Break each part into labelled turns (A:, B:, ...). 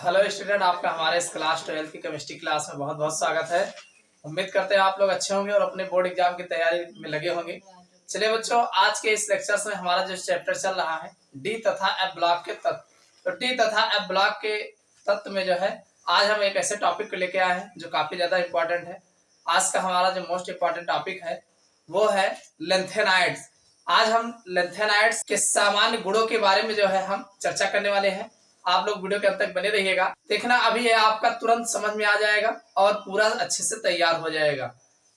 A: Hello student, आपका हमारे इस क्लास 12 की केमिस्ट्री क्लास में बहुत बहुत स्वागत है। उम्मीद करते हैं आप लोग अच्छे होंगे और अपने बोर्ड एग्जाम की तैयारी में लगे होंगे। चलिए बच्चों, आज के इस लेक्चर में हमारा जो चैप्टर चल रहा है डी तथा एफ ब्लॉक के तत्व। तो डी तथा एफ ब्लॉक के तत्व में जो है आज हम एक ऐसे टॉपिक को लेके आए हैं जो काफी ज्यादा इंपॉर्टेंट है। आज का हमारा जो मोस्ट इंपॉर्टेंट टॉपिक है वो है लेंथेनाइड्स। आज हम लेंथेनाइड्स के सामान्य गुणों के बारे में जो है हम चर्चा करने वाले हैं। आप लोग वीडियो के अंत तक बने रहिएगा, देखना अभी ये आपका तुरंत समझ में आ जाएगा और पूरा अच्छे से तैयार हो जाएगा।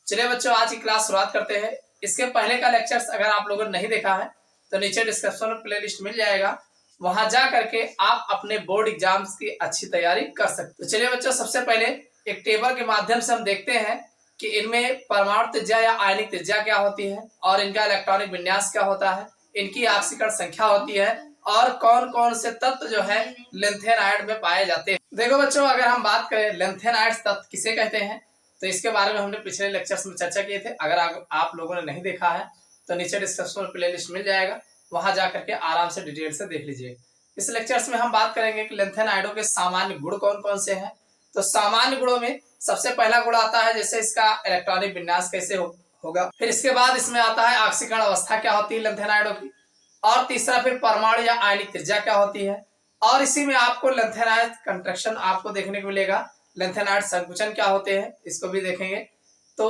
A: चलिए बच्चों, आज की क्लास शुरुआत करते हैं। इसके पहले का लेक्चर्स अगर आप लोगों ने नहीं देखा है तो नीचे डिस्क्रिप्शन में प्लेलिस्ट मिल जाएगा, वहां जा करके आप अपने बोर्ड एग्जाम्स की अच्छी तैयारी कर सकते। तो चलिए बच्चों, सबसे पहले एक टेबल के माध्यम से हम देखते हैं कि इनमें परमाणु त्रिज्या या आयनिक त्रिज्या क्या होती है और इनका इलेक्ट्रॉनिक विन्यास क्या होता है, इनकी ऑक्सीकरण संख्या होती है और कौन कौन से तत्व जो है लेंथेनाइड में पाए जाते हैं। देखो बच्चों, अगर हम बात करें लेंथेनाइड तत्व किसे कहते हैं तो इसके बारे में हमने पिछले लेक्चर्स में चर्चा किए थे। अगर आप लोगों ने नहीं देखा है तो नीचे डिस्क्रिप्शन में प्लेलिस्ट मिल जाएगा, वहां जाकर के आराम से डिटेल से देख लीजिए। इस लेक्चर्स में हम बात करेंगे कि लेंथेनाइडों के सामान्य गुण कौन कौन से हैं। तो सामान्य गुणों में सबसे पहला गुण आता है जैसे इसका इलेक्ट्रॉनिक विन्यास कैसे होगा, फिर इसके बाद इसमें आता है ऑक्सीकरण अवस्था क्या होती है लेंथेनाइडों की, और तीसरा फिर परमाणु या आयनिक त्रिज्या क्या होती है, और इसी में आपको लेंथेनाइड कंट्रैक्शन आपको देखने को मिलेगा। लेंथेनाइड संकुचन क्या होते हैं इसको भी देखेंगे। तो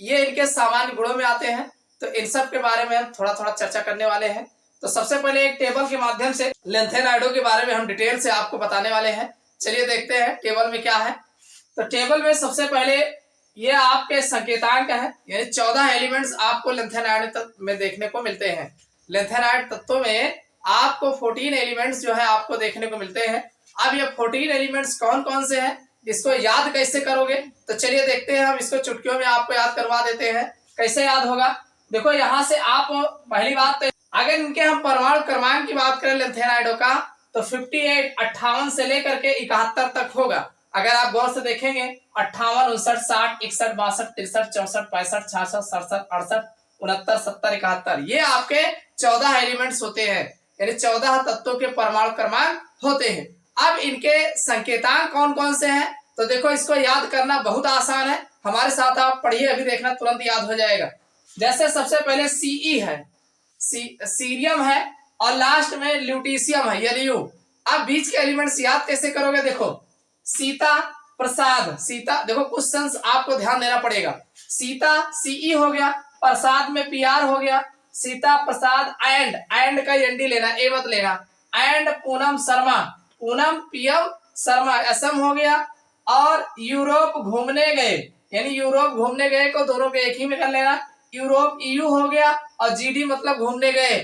A: ये इनके सामान्य गुणों में आते हैं, तो इन सब के बारे में हम थोड़ा थोड़ा चर्चा करने वाले हैं। तो सबसे पहले एक टेबल के माध्यम से लेंथेनाइडों के बारे में हम डिटेल से आपको बताने वाले हैं। चलिए देखते हैं टेबल में क्या है। तो टेबल में सबसे पहले ये आपके संकेतांक है, यानी 14 एलिमेंट्स आपको लेंथेनाइड में देखने को मिलते हैं। लेंथेनाइड तत्वों में आपको 14 एलिमेंट्स जो है आपको देखने को मिलते हैं। अब ये 14 एलिमेंट्स कौन कौन से हैं, इसको याद कैसे करोगे, तो चलिए देखते हैं। हम इसको चुटकियों में आपको याद करवा देते हैं। कैसे याद होगा, देखो यहाँ से आप पहली बात तो अगर इनके हम परमाणु क्रमांक की बात करें लेंथेनाइडों का तो 58 58 से लेकर के 71 तक होगा। अगर आप गौर से देखेंगे 58, 59, 60, 61, 62, 63, 64, 65, 66, 67, 68, 69, 70, 71 ये आपके 14 एलिमेंट्स होते हैं, यानी 14 तत्वों के परमाणु क्रमांक होते हैं। अब इनके संकेतांक कौन कौन से हैं, तो देखो इसको याद करना बहुत आसान है। हमारे साथ आप पढ़िए, अभी देखना तुरंत याद हो जाएगा। जैसे सबसे पहले Ce है, सीरियम है, और लास्ट में ल्यूटीशियम है, Lu। अब बीच के एलिमेंट्स याद कैसे करोगे, देखो सीता प्रसाद, सीता देखो क्वेश्चंस आपको ध्यान देना पड़ेगा। सीता Ce हो गया, प्रसाद में Pr हो गया, सीता प्रसाद एंड का एनडी लेना, ए मत लेना। And Poonam Sharma, Poonam PM Sharma SM हो गया। और यूरोप घूमने गए, यानी यूरोप घूमने गए को दोनों के एक ही में कर लेना, यूरोप EU हो गया। और GD मतलब घूमने गए,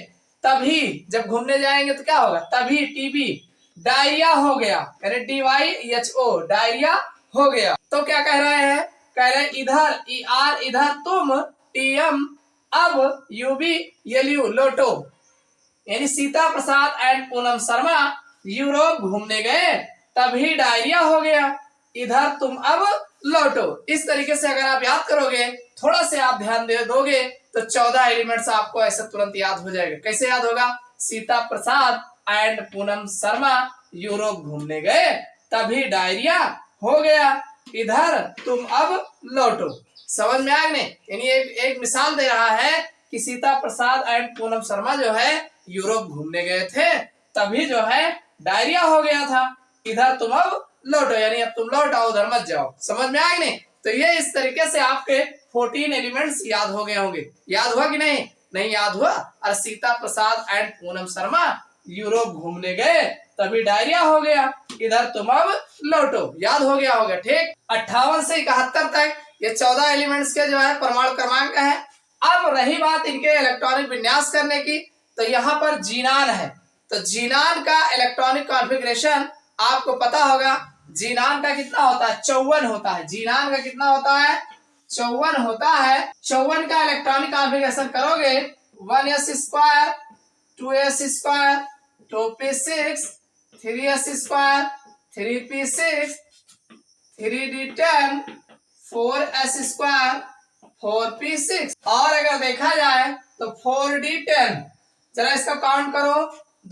A: तभी जब घूमने जाएंगे तो क्या होगा, तभी TB। डायरिया हो गया, यानी DYHO डायरिया हो गया। तो क्या कह रहे हैं, कह रहे हैं इधर ER इधर तुम, TM अब UB YLU लोटो, यानी सीता प्रसाद एंड पूनम शर्मा यूरोप घूमने गए तभी डायरिया हो गया, इधर तुम अब लौटो। इस तरीके से अगर आप याद करोगे, थोड़ा से आप ध्यान दे दोगे तो 14 एलिमेंट्स आपको ऐसे तुरंत याद हो जाएगा। कैसे याद होगा, सीता प्रसाद एंड पूनम शर्मा यूरोप घूमने गए तभी डायरिया हो गया, इधर तुम अब लौटो। समझ में आया नहीं, यानी एक मिसाल दे रहा है कि सीता प्रसाद एंड पूनम शर्मा जो है यूरोप घूमने गए थे तभी जो है डायरिया हो गया था, इधर तुम अब लौटो, यानी अब तुम लौट आओ, उधर मत जाओ। समझ में आया नहीं, तो ये इस तरीके से आपके 14 एलिमेंट्स याद हो गए होंगे। याद हुआ कि नहीं, नहीं याद हुआ। और सीता प्रसाद एंड पूनम शर्मा यूरोप घूमने गए तभी डायरिया हो गया, इधर तुम अब लौटो, याद हो गया होगा। ठीक, 58 से 71 तक ये 14 एलिमेंट्स के जो है परमाणु क्रमांक है। अब रही बात इनके इलेक्ट्रॉनिक विन्यास करने की, तो यहाँ पर जीनान है। तो जीनान का इलेक्ट्रॉनिक कॉन्फ़िगरेशन आपको पता होगा, जीनान का कितना होता है, 54 होता है। जीनान का कितना होता है, 54 होता है। 54 का इलेक्ट्रॉनिक कॉन्फ़िगरेशन करोगे 1s² 2s², 2p6, 3s², 3p6, 3d10, 4s², 4p6, और अगर देखा जाए तो 4d10, जरा इसका काउंट करो,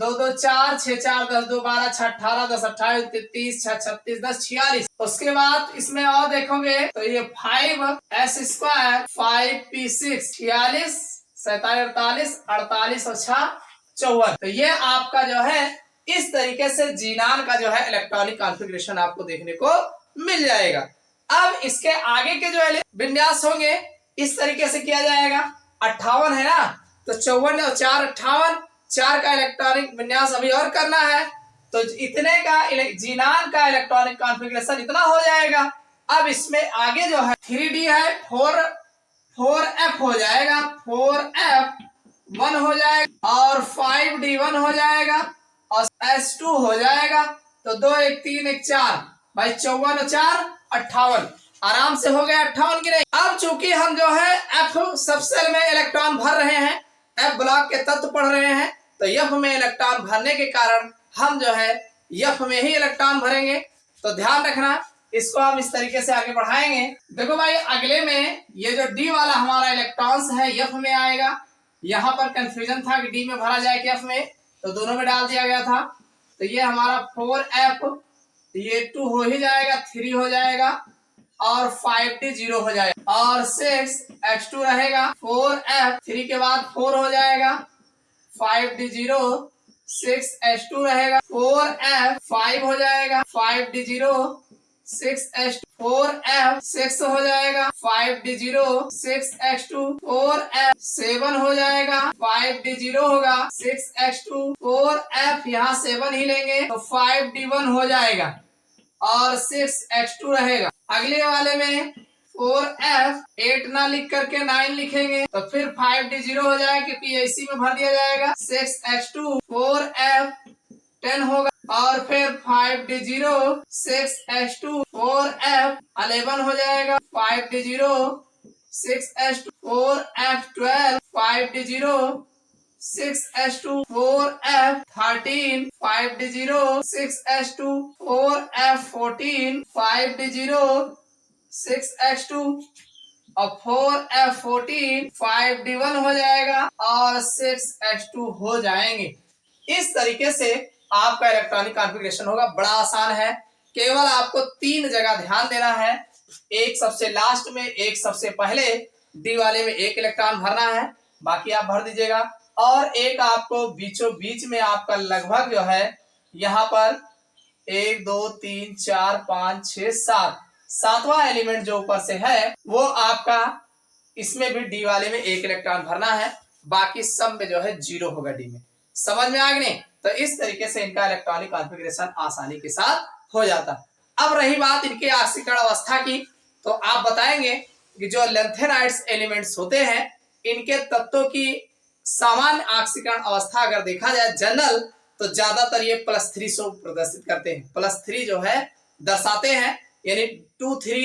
A: दो दो चार, 6 4 10, 2 12, 6 18, 10 28, 33, 6 36, 10 46। उसके बाद इसमें और देखोगे तो ये 5s² 5p6 46 47 48 48 और 6 54। तो ये आपका जो है इस तरीके से जीनान का जो है इलेक्ट्रॉनिक कॉन्फ़िगरेशन आपको देखने को मिल जाएगा। अब इसके आगे के जो विन्यास होंगे इस तरीके से किया जाएगा। 58 है ना, तो 54 और 4 58, 4 का इलेक्ट्रॉनिक विन्यास अभी और करना है, तो इतने का जीनान का इलेक्ट्रॉनिक कॉन्फ़िगरेशन इतना हो जाएगा। अब इसमें आगे जो है 3d है, 4f हो जाएगा, 4f1 हो जाएगा और 5d1 हो जाएगा और s2 हो जाएगा। तो 2 1 3 1 4 भाई 54 और 4 58, आराम से हो गया 58 की नहीं। अब चूंकि हम जो है एफ सबसेल में इलेक्ट्रॉन भर रहे हैं, एफ ब्लॉक के तत्व पढ़ रहे हैं, तो एफ में इलेक्ट्रॉन भरने के कारण हम जो है एफ में ही इलेक्ट्रॉन भरेंगे। तो ध्यान रखना, इसको हम इस तरीके से आगे बढ़ाएंगे। देखो भाई अगले में ये जो डी वाला हमारा इलेक्ट्रॉन्स है एफ में आएगा। यहाँ पर कंफ्यूजन था कि डी में भरा जाए कि एफ में, तो दोनों में डाल दिया गया था। तो ये हमारा 4f, ये 2 हो ही जाएगा, 3 हो जाएगा और 5d 0 हो जाएगा और 6h2 रहेगा। 4f 3 के बाद 4 हो जाएगा, 5d 0 6h2 रहेगा, 4f 5 हो जाएगा, 5d 0 6h2 4f 6 हो जाएगा, 5d 0 6h2 4f 7 हो जाएगा, 5d 0 होगा 6h2 4f यहाँ 7 ही लेंगे तो 5d1 हो जाएगा और 6h2 रहेगा। अगले वाले में 4f 8 ना लिख करके 9 लिखेंगे तो फिर 5d 0 हो जाएगा क्योंकि इसी में भर दिया जाएगा। 6h2 4f 10 होगा और फिर 5d 0 6h2 4f 11 हो जाएगा, 5d 0 6h2 4f 12 5d 0 6h2 4f 13 5d 0 6h2 4f 14 5d 0 6h2 और 4f 14 5d1 हो जाएगा और 6h2 हो जाएंगे। इस तरीके से आपका इलेक्ट्रॉनिक कॉन्फ़िगरेशन होगा। बड़ा आसान है, केवल आपको 3 जगह ध्यान देना है, एक सबसे लास्ट में, एक सबसे पहले डी वाले में एक इलेक्ट्रॉन भरना है, बाकी आप भर दीजिएगा। और एक आपको बीचों बीच में आपका लगभग जो है यहाँ पर 1 2 3 4 5 6 7 सातवां एलिमेंट जो ऊपर से है वो आपका इसमें भी डी वाले में एक इलेक्ट्रॉन भरना है, बाकी सब में जो है 0 होगा डी में। समझ में आ गई? तो इस तरीके से इनका इलेक्ट्रॉनिक कॉन्फ़िगरेशन आसानी के साथ हो जाता। अब रही बात इनके ऑक्सीकरण अवस्था की, तो आप बताएंगे कि जो लेंथेनाइड्स एलिमेंट्स होते हैं इनके तत्वों की सामान्य ऑक्सीकरण अवस्था अगर देखा जाए जनरल, तो ज्यादातर ये +3 प्रदर्शित करते हैं, +3 जो है दर्शाते हैं, यानी 2 3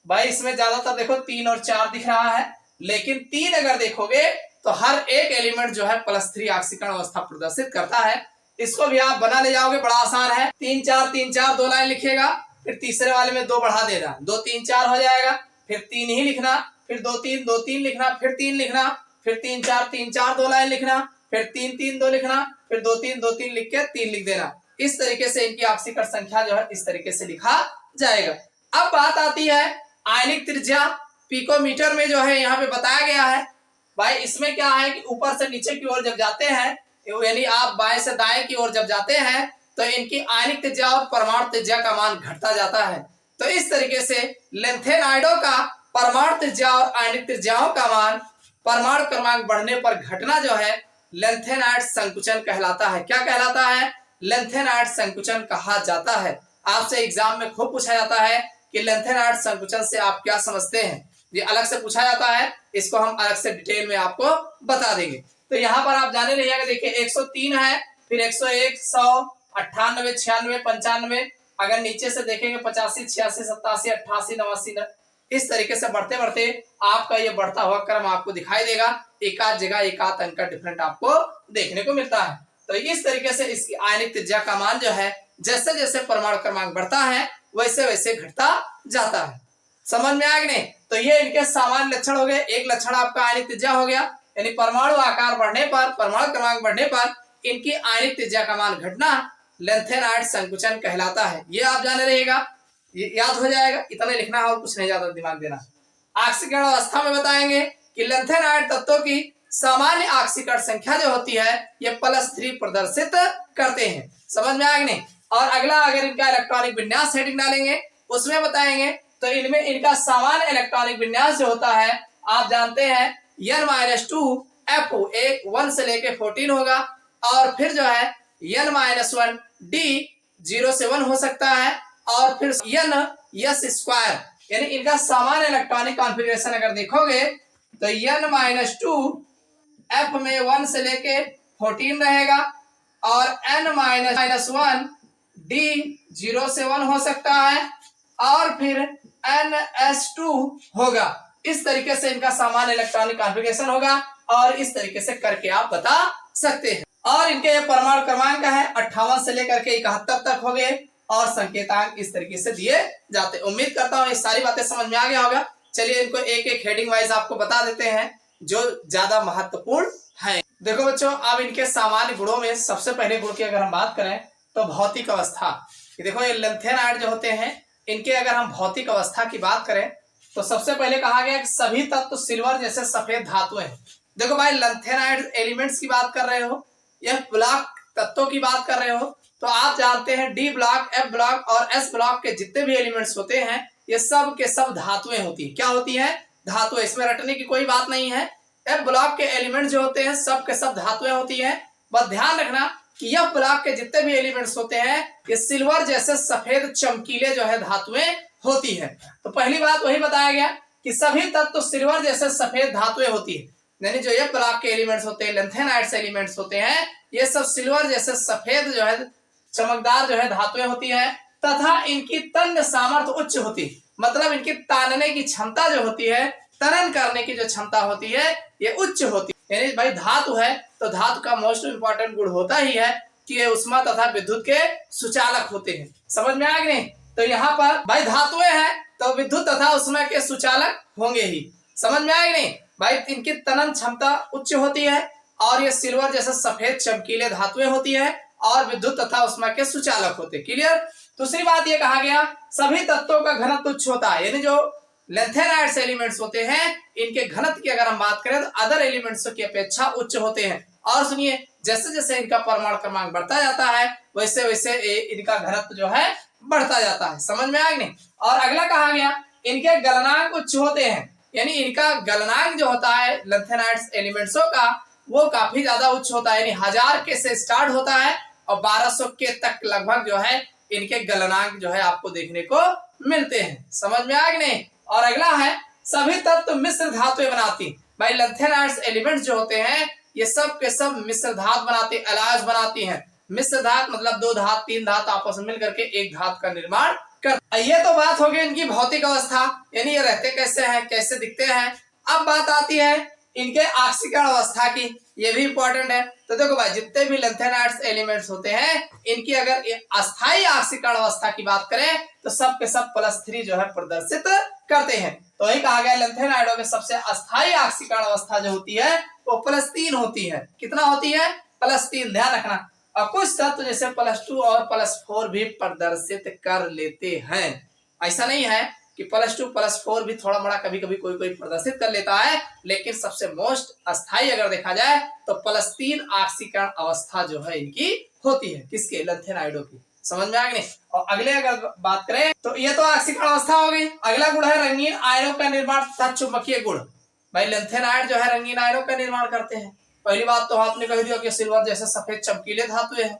A: भाई इसमें ज्यादातर देखो 3 और 4 दिख रहा है, लेकिन 3 अगर देखोगे तो हर एक एलिमेंट जो है +3 ऑक्सीकरण अवस्था प्रदर्शित करता है। इसको भी आप बना ले जाओगे, बड़ा आसान है। 3 4 3 4 2 लाइन लिखिएगा, फिर तीसरे वाले में 2 बढ़ा देना, 2 3 4 हो जाएगा, फिर 3 ही लिखना, फिर 2 3 2 3 लिखना, फिर 3 लिखना, फिर 3 4 2 लाइन लिखना, फिर 3 3 2 लिखना, फिर 2 3 2 3 लिख के 3 लिख देना। इस तरीके से इनकी ऑक्सीकरण संख्या जो है इस तरीके से लिखा जाएगा। अब बात आती है आयनिक त्रिज्या, पिकोमीटर में जो है यहाँ पे बताया गया है। भाई इसमें क्या है कि ऊपर से नीचे की ओर जब जाते हैं, यानी आप बाएं से दाएं की ओर जब जाते हैं तो इनकी आयनिक त्रिज्या और परमाणु त्रिज्या का मान घटता जाता है। तो इस तरीके से लेंथेनाइडों का परमाणु त्रिज्या और आयनिक त्रिज्याओं का मान परमाणु क्रमांक बढ़ने पर घटना जो है लेंथेनाइड संकुचन कहलाता है। क्या कहलाता है? लेंथेनाइड संकुचन कहा जाता है। आपसे एग्जाम में खूब पूछा जाता है कि लेंथेनाइड संकुचन से आप क्या समझते हैं, ये अलग से पूछा जाता है, इसको हम अलग से डिटेल में आपको बता देंगे। तो यहाँ पर आप जाने रहिएगा, देखिए 103 है, फिर 101 100 98 96 95, अगर नीचे से देखेंगे 85 86 87 88 89, इस तरीके से बढ़ते बढ़ते आपका ये बढ़ता हुआ क्रम आपको दिखाई देगा। एक आध जगह एक आध अंक का डिफरेंट आपको देखने को मिलता है। तो इस तरीके से इसकी आयनिक त्रिज्या का मान जो है जैसे जैसे परमाणु क्रमांक बढ़ता है वैसे वैसे घटता जाता है। समझ में आ गए नहीं? तो ये इनके सामान्य लक्षण हो गए। एक लक्षण आपका आयनिक त्रिज्या हो गया, यानी परमाणु आकार बढ़ने पर, परमाणु क्रमांक बढ़ने पर इनकी आयनिक त्रिज्या का मान घटना लेंथेनाइड संकुचन कहलाता है। ये आप जाने रहेगा, ये याद हो जाएगा, इतना लिखना है और कुछ नहीं ज्यादा दिमाग देना। ऑक्सीकरण अवस्था में बताएंगे कि लेंथेनाइड तत्वों की सामान्य ऑक्सीकरण संख्या जो होती है ये +3 प्रदर्शित करते हैं। समझ में आएगा नहीं। और अगला अगर इनका इलेक्ट्रॉनिक विन्यास हेडिंग डालेंगे उसमें बताएंगे तो इनमें इनका सामान्य इलेक्ट्रॉनिक विन्यास जो होता है आप जानते हैं N-2 F 1 से लेके 14 होगा, और फिर जो है N-1 D 0 से 1 हो सकता है, और फिर N S², यानी इनका सामान्य इलेक्ट्रॉनिक कॉन्फ़िगरेशन अगर देखोगे तो N-2 F में 1 से लेके 14 रहेगा, और N-1 D 0 से 1 हो सकता है, और फिर NS2 होगा। इस तरीके से इनका सामान्य इलेक्ट्रॉनिक कॉन्फ़िगरेशन होगा, और इस तरीके से करके आप बता सकते हैं। और इनके ये परमाणु क्रमांक है 58 से लेकर के 71 तक हो गए, और संकेतांक इस तरीके से दिए जाते। उम्मीद करता हूँ ये सारी बातें समझ में आ गया होगा। चलिए इनको एक एक हेडिंग वाइज आपको बता देते हैं जो ज्यादा महत्वपूर्ण है। देखो बच्चों, अब इनके सामान्य गुणों में सबसे पहले गुण की अगर हम बात करें तो भौतिक अवस्था। देखो ये लेंथेनाइड जो होते हैं इनके अगर हम भौतिक अवस्था की बात करें तो सबसे पहले कहा गया कि सभी तत्व सिल्वर जैसे सफेद धातुएं हैं। देखो भाई, लेंथेनाइड एलिमेंट्स की बात कर रहे हो, यह ब्लॉक तत्वों की बात कर रहे हो, तो आप जानते हैं डी ब्लॉक, एफ ब्लॉक और एस ब्लॉक के जितने भी एलिमेंट्स होते हैं ये सब के सब धातुएं होती है। क्या होती है? धातुएं। इसमें रटने की कोई बात नहीं है। एफ ब्लॉक के एलिमेंट जो होते हैं सब के सब धातुएं होती है। बस ध्यान रखना कि एफ ब्लॉक के जितने भी एलिमेंट्स होते हैं ये सिल्वर जैसे सफेद चमकीले जो है धातुएं होती है। तो पहली बात वही बताया गया कि सभी तत्व सिल्वर जैसे सफेद धातुएं होती है, यानी जो एफ ब्लॉक के एलिमेंट्स होते हैं, लेंथेनाइड्स एलिमेंट्स होते हैं, ये सब सिल्वर जैसे सफेद जो है चमकदार जो है धातुएं होती है, तथा इनकी तन्य सामर्थ्य उच्च होती है। मतलब इनकी तानने की क्षमता जो होती है, तनन करने की जो क्षमता होती है ये उच्च होती है। यानी भाई धातु है तो धातु का मोस्ट इंपॉर्टेंट गुण होता ही है कि ये उष्मा तथा विद्युत के सुचालक होते हैं। समझ में आ गए नहीं? तो यहाँ पर भाई धातुएं हैं तो विद्युत तथा उष्मा के सुचालक होंगे ही। समझ में आएगी नहीं भाई? इनकी तनन क्षमता उच्च होती है, और ये सिल्वर जैसे सफेद चमकीले धातुएं होती है, और विद्युत तथा उष्मा के सुचालक होते हैं। क्लियर? दूसरी बात ये कहा गया सभी तत्वों का घनत्व उच्च होता है, यानी जो लेंथेनाइड्स एलिमेंट्स होते हैं इनके घनत्व की अगर हम बात करें तो अदर एलिमेंट्स की अपेक्षा उच्च होते हैं। और सुनिए, जैसे जैसे इनका परमाणु क्रमांक बढ़ता जाता है वैसे वैसे इनका घनत्व जो है बढ़ता जाता है। समझ में आया नहीं? और अगला कहा गया इनके गलनांक उच्च होते हैं, यानी इनका गलनांक जो होता है लेंथेनाइड्स एलिमेंट्सों का वो काफी ज्यादा उच्च होता है, यानी 1000 के से स्टार्ट होता है और 1200 के तक लगभग जो है इनके गलनांक जो है आपको देखने को मिलते हैं। समझ में आ गया नहीं? और अगला है सभी तत्व मिश्र धातुएं बनाती। भाई लेंथेनाइड्स एलिमेंट्स जो होते हैं ये सब के सब मिश्र धातु बनाती, एलायज बनाती हैं। मिश्र धातु मतलब 2 धातु 3 धातु आपस में मिलकर के एक धातु का निर्माण कर। ये तो बात हो गई इनकी भौतिक अवस्था, यानी ये रहते कैसे हैं, कैसे दिखते हैं। अब बात आती है इनके ऑक्सीकरण अवस्था की, ये भी इंपॉर्टेंट है। तो देखो भाई, जितने भी लेंथेनाइड्स एलिमेंट्स होते हैं इनकी अगर अस्थायी ऑक्सीकरण अवस्था की बात करें तो सब के सब +3 जो है प्रदर्शित करते हैं। तो वही कहा गया लेंथेनाइडों के सबसे अस्थायी ऑक्सीकरण अवस्था जो होती है वो +3 होती है। कितना होती है? +3। ध्यान रखना। और कुछ तत्व जैसे +2 और +4 भी प्रदर्शित कर लेते हैं। ऐसा नहीं है कि +2 +4 भी थोड़ा बड़ा कभी कभी कोई कोई प्रदर्शित कर लेता है, लेकिन सबसे मोस्ट अस्थाई अगर देखा जाए तो +3 ऑक्सीकरण अवस्था जो है इनकी होती है। किसके? लेंथेनाइडों की। समझ में आ गई? और अगले अगर बात करें तो ये तो ऑक्सीकरण अवस्था हो गई। अगला गुण है रंगीन आयनों का निर्माण तथा चुंबकीय गुण। भाई लेंथेनाइड जो है रंगीन आयनों का निर्माण करते हैं। पहली बात तो आपने कह दिया कि सिल्वर जैसे सफेद चमकीले धातुएं हैं,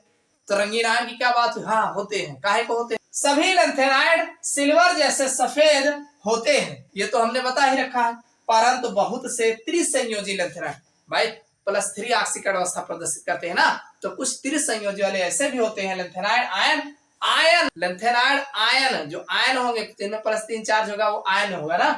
A: तो रंगीन आयन की क्या बात हुई? हाँ, होते हैं। काहे को होते हैं? सभी लेंथेनाइड सिल्वर जैसे सफेद होते हैं, ये तो हमने बता ही रखा है। परंतु बहुत से त्रिसंयोजी लेंथेनाइड भाई +3 ऑक्सीकरण अवस्था प्रदर्शित करते हैं ना, तो कुछ त्रिसंयोजी वाले ऐसे भी होते हैं लेंथेनाइड आयन लेंथेनाइड आयन, जो आयन होंगे जिनमें +3 चार्ज होगा वो आयन होगा ना।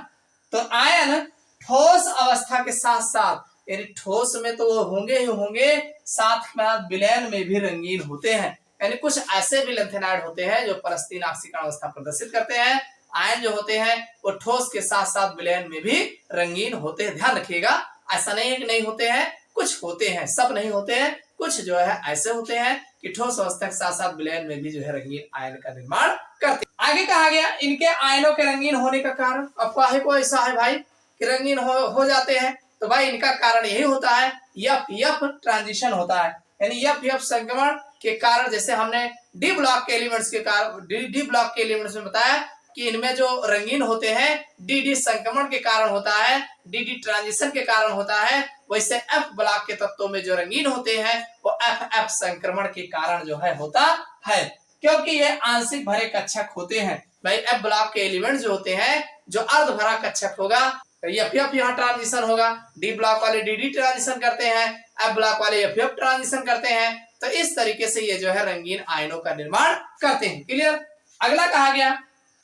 A: तो आयन ठोस अवस्था के साथ साथ, यानी ठोस में तो वो होंगे ही होंगे, साथ में विलयन में भी रंगीन होते हैं। यानी कुछ ऐसे भी लेंथेनाइड होते हैं जो +3 ऑक्सीकरण अवस्था प्रदर्शित करते हैं। आयन जो होते हैं वो ठोस के साथ साथ विलयन में भी रंगीन होते हैं। ध्यान रखिएगा, ऐसा नहीं है कि नहीं होते हैं, कुछ होते हैं, सब नहीं होते हैं, कुछ जो है ऐसे होते हैं कि ठोस अवस्था के साथ साथ विलयन में भी जो है रंगीन आयन का निर्माण करते हैं। आगे कहा गया इनके आयनों के रंगीन होने का कारण। अब काहे को ऐसा है भाई कि रंगीन हो जाते हैं, तो भाई इनका कारण यही होता है एफ एफ ट्रांजिशन होता है, यानी एफ एफ संक्रमण के कारण। जैसे हमने डी ब्लॉक के एलिमेंट्स के कारण डी ब्लॉक के एलिमेंट्स में बताया कि इनमें जो रंगीन होते हैं डी डी संक्रमण के कारण होता है, डी डी ट्रांजिशन के कारण होता है। वैसे एफ ब्लॉक के तत्वों में जो रंगीन होते हैं वो एफ एफ संक्रमण के कारण जो है होता है, क्योंकि ये आंशिक भरे कक्षक होते हैं। भाई एफ ब्लॉक के एलिमेंट जो होते हैं, जो अर्ध भरा कक्षक होगा, एफ एफ यहाँ ट्रांजिशन होगा, डी ब्लॉक वाले डी डी ट्रांजिशन करते हैं, एफ ब्लॉक वाले एफ एफ ट्रांजिशन करते हैं। तो इस तरीके से ये जो है रंगीन आयनों का निर्माण करते हैं। क्लियर। अगला कहा गया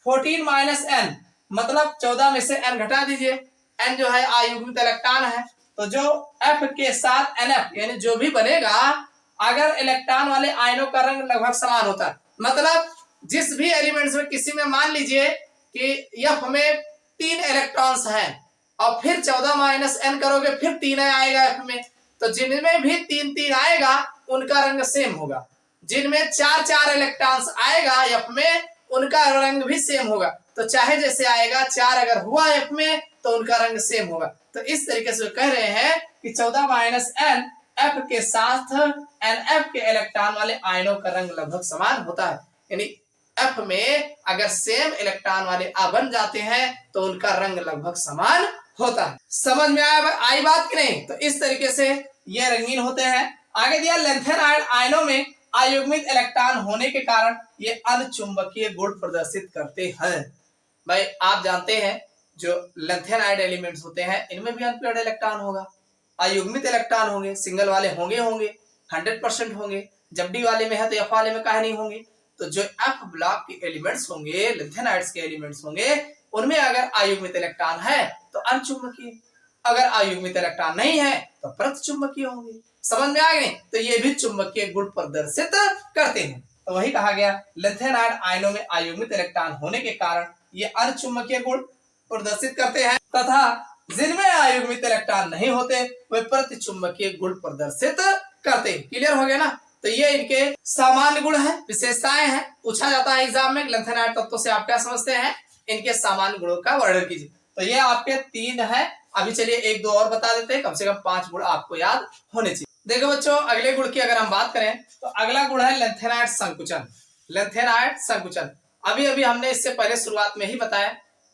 A: 14 माइनस एन, मतलब 14 में से एन घटा दीजिए। एन जो है अयुग्मित इलेक्ट्रॉन है, तो जो एफ के साथ एन एफ यानी जो भी बनेगा, अगर इलेक्ट्रॉन वाले आयनों का रंग लगभग समान होता है, मतलब जिस भी एलिमेंट्स में किसी में मान लीजिए कि एफ में 3 इलेक्ट्रॉन्स हैं और फिर 14 माइनस एन करोगे फिर 3 आएगा एफ में, तो जिनमें भी 3 3 आएगा उनका रंग सेम होगा। जिनमें 4 4 इलेक्ट्रॉन्स आएगा एफ में उनका रंग भी सेम होगा। तो चाहे जैसे आएगा, 4 अगर हुआ एफ में तो उनका रंग सेम होगा। तो इस तरीके से कह रहे हैं कि 14 माइनस एन एफ के साथ एन एफ के इलेक्ट्रॉन वाले आयनों का रंग लगभग समान होता है, यानी एफ में अगर सेम इलेक्ट्रॉन वाले आ बन जाते हैं तो उनका रंग लगभग समान होता है। समझ में आई बात कि नहीं? तो इस तरीके से ये रंगीन होते हैं। आगे दिया लेंथेनाइड आयनों में अयुग्मित इलेक्ट्रॉन होने के कारण ये अनचुंबकीय गुण प्रदर्शित करते हैं। भाई आप जानते हैं जो लेंथेनाइड एलिमेंट्स होते हैं इनमें भी अनपेयर्ड इलेक्ट्रॉन होगा, अयुग्मित इलेक्ट्रॉन होंगे, सिंगल वाले होंगे 100% होंगे। जब डी वाले में है तो एफ वाले में काहे नहीं होंगे? तो जो एफ ब्लॉक के एलिमेंट्स होंगे, लेंथेनाइड्स के एलिमेंट्स होंगे, उनमें अगर अयुग्मित इलेक्ट्रॉन है तो अनचुंबकीय, अगर अयुग्मित इलेक्ट्रॉन नहीं है तो प्रतिचुंबकीय होंगे। समझ में आ गए? तो ये भी चुंबकीय गुण प्रदर्शित करते हैं। तो वही कहा गया लेंथेनाइड आयनों में अयुग्मित इलेक्ट्रॉन होने के कारण ये अनचुंबकीय गुण प्रदर्शित करते हैं, तथा जिनमें अयुग्मित इलेक्ट्रॉन नहीं होते वे प्रतिचुंबकीय गुण प्रदर्शित करते हैं। क्लियर हो गया ना? तो ये इनके सामान्य गुण है, विशेषताएं हैं। पूछा जाता है एग्जाम में लेंथेनाइड तत्वों से आप क्या समझते हैं, इनके सामान्य गुणों का वर्णन कीजिए। तो ये आपके 3 है। अभी चलिए 1 2 और बता देते हैं, कम से कम 5 गुण आपको याद होने चाहिए। देखो बच्चों, अगले गुण की अगर हम बात करें तो अगला गुण है लेंथेनाइड संकुचन। लेंथेनाइड संकुचन अभी अभी हमने इससे पहले शुरुआत में ही बताया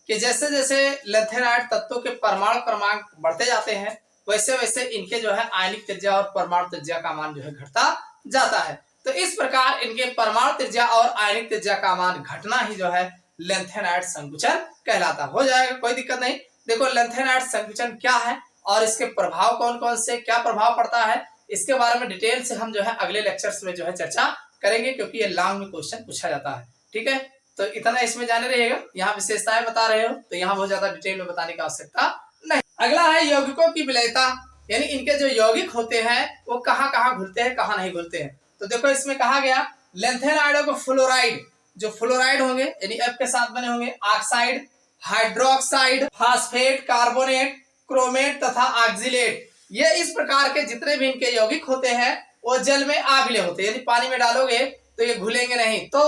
A: कि जैसे जैसे लेंथेनाइड तत्वों के परमाणु क्रमांक बढ़ते जाते हैं वैसे वैसे इनके जो है आयनिक त्रिज्या और परमाणु त्रिज्या का मान जो है घटता जाता है। तो इस प्रकार इनके परमाणु त्रिज्या और आयनिक त्रिज्या का मान घटना ही जो है लेंथेनाइड संकुचन कहलाता। हो जाएगा, कोई दिक्कत नहीं। देखो लेंथेनाइड संकुचन क्या है और इसके प्रभाव कौन कौन से, क्या प्रभाव पड़ता है, इसके बारे में डिटेल से हम जो है अगले लेक्चर्स में जो है चर्चा करेंगे, क्योंकि ये लॉन्ग में क्वेश्चन पूछा जाता है। ठीक है, तो इतना इसमें जाने रहेगा। यहाँ विशेषताएं बता रहे हो तो यहाँ बहुत ज्यादा डिटेल में बताने की आवश्यकता नहीं। अगला है यौगिकों की विलयता, यानी इनके जो यौगिक होते हैं वो कहाँ कहाँ घुलते हैं, कहाँ नहीं घुलते हैं। तो देखो इसमें कहा गया लेंथेनाइडों को फ्लोराइड, जो फ्लोराइड होंगे यानी एफ के साथ बने होंगे, oxide, hydroxide, phosphate, carbonate, chromate तथा ऑक्जिलेट, ये इस प्रकार के जितने भी इनके यौगिक होते हैं वो जल में आविले होते हैं, यदि पानी में डालोगे तो ये घुलेंगे नहीं। तो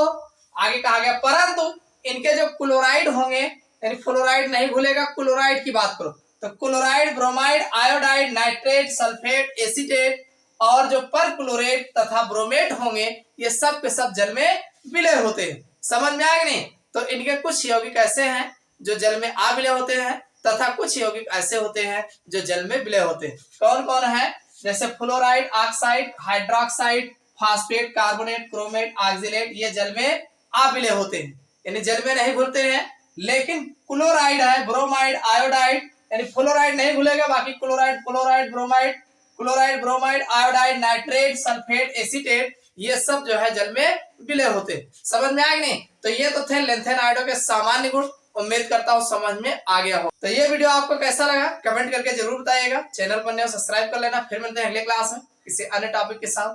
A: आगे कहा गया परंतु इनके जो क्लोराइड होंगे, यानी फ्लोराइड नहीं घुलेगा, क्लोराइड की बात करो तो chloride, bromide, iodide, nitrate, sulphate, acetate और जो परक्लोरेट तथा ब्रोमेट होंगे ये सब के सब जल में विलय होते हैं। समझ में आएगा नहीं? तो इनके कुछ यौगिक ऐसे हैं जो जल में अविलय होते हैं तथा कुछ यौगिक ऐसे होते हैं जो जल में विलय होते हैं। कौन कौन है? जैसे fluoride, oxide, hydroxide, phosphate, carbonate, chromate, oxalate, ये जल में अविलय होते हैं, यानी जल में नहीं घुलते हैं। लेकिन क्लोराइड है, ब्रोमाइड, आयोडाइड, यानी फ्लोराइड नहीं घुलेगा, बाकी chloride, fluoride, bromide, chloride, bromide, iodide, nitrate, sulphate, acetate, ये सब जो है जल में विलय होते हैं। समझ में आया नहीं? तो ये तो थे लेंथेनाइडों के सामान्य गुण। उम्मीद करता हूँ समझ में आ गया हो। तो ये वीडियो आपको कैसा लगा कमेंट करके जरूर बताइएगा। चैनल पर नए हो सब्सक्राइब कर लेना। फिर मिलते हैं अगले क्लास में किसी अन्य टॉपिक के साथ।